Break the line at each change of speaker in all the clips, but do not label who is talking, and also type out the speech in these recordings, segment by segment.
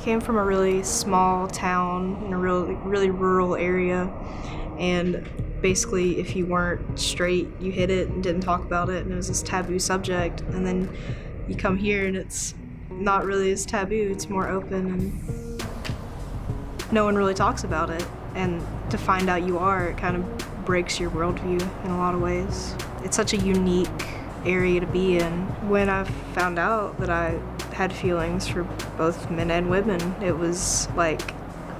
came from a really small town in a really rural area, and basically if you weren't straight, you hid it and didn't talk about it, and it was this taboo subject. And then you come here and it's not really as taboo, it's more open, and no one really talks about it. And to find out you are, it kind of breaks your worldview in a lot of ways. It's such a unique area to be in. When I found out that I had feelings for both men and women, it was like,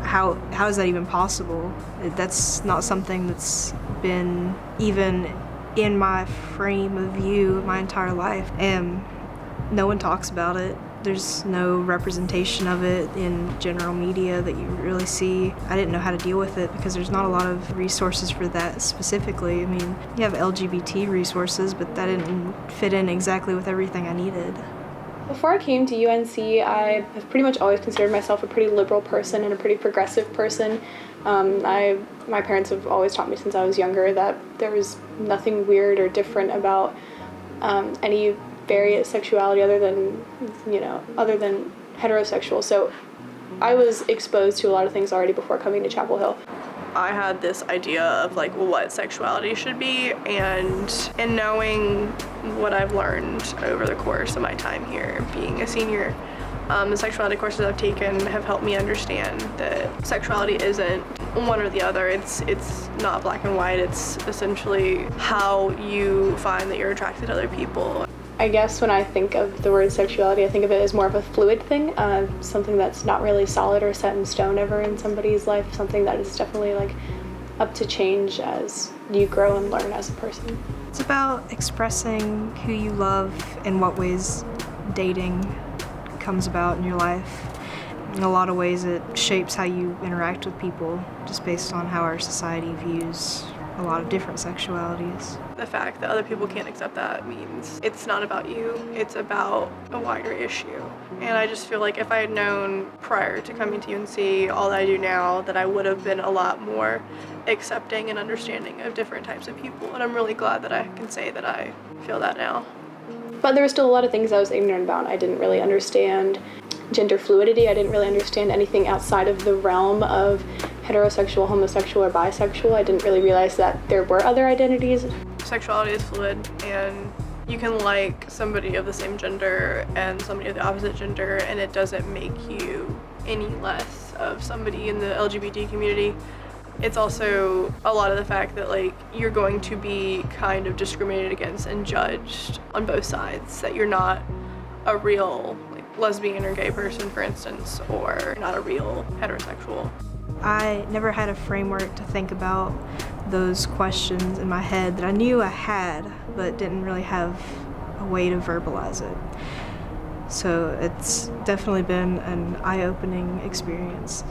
how is that even possible? That's not something that's been even in my frame of view my entire life, and no one talks about it. There's no representation of it in general media that you really see. I didn't know how to deal with it because there's not a lot of resources for that specifically. I mean, you have LGBT resources, but that didn't fit in exactly with everything I needed.
Before I came to UNC, I have pretty much always considered myself a pretty liberal person and a pretty progressive person. My parents have always taught me since I was younger that there was nothing weird or different about any various sexuality other than heterosexual. So I was exposed to a lot of things already before coming to Chapel Hill.
I had this idea of like what sexuality should be, and in knowing what I've learned over the course of my time here being a senior, the sexuality courses I've taken have helped me understand that sexuality isn't one or the other. It's not black and white. It's essentially how you find that you're attracted to other people.
I guess when I think of the word sexuality, I think of it as more of a fluid thing, something that's not really solid or set in stone ever in somebody's life, something that is definitely like up to change as you grow and learn as a person.
It's about expressing who you love and what ways dating comes about in your life. In a lot of ways it shapes how you interact with people just based on how our society views a lot of different sexualities.
The fact that other people can't accept that means it's not about you, it's about a wider issue. And I just feel like if I had known prior to coming to UNC all that I do now, that I would have been a lot more accepting and understanding of different types of people. And I'm really glad that I can say that I feel that now.
But there were still a lot of things I was ignorant about. I didn't really understand gender fluidity. I didn't really understand anything outside of the realm of heterosexual, homosexual, or bisexual. I didn't really realize that there were other identities.
Sexuality is fluid, and you can like somebody of the same gender and somebody of the opposite gender, and it doesn't make you any less of somebody in the LGBT community. It's also a lot of the fact that like you're going to be kind of discriminated against and judged on both sides, that you're not a real lesbian or gay person, for instance, or not a real heterosexual.
I never had a framework to think about those questions in my head that I knew I had, but didn't really have a way to verbalize it. So it's definitely been an eye-opening experience.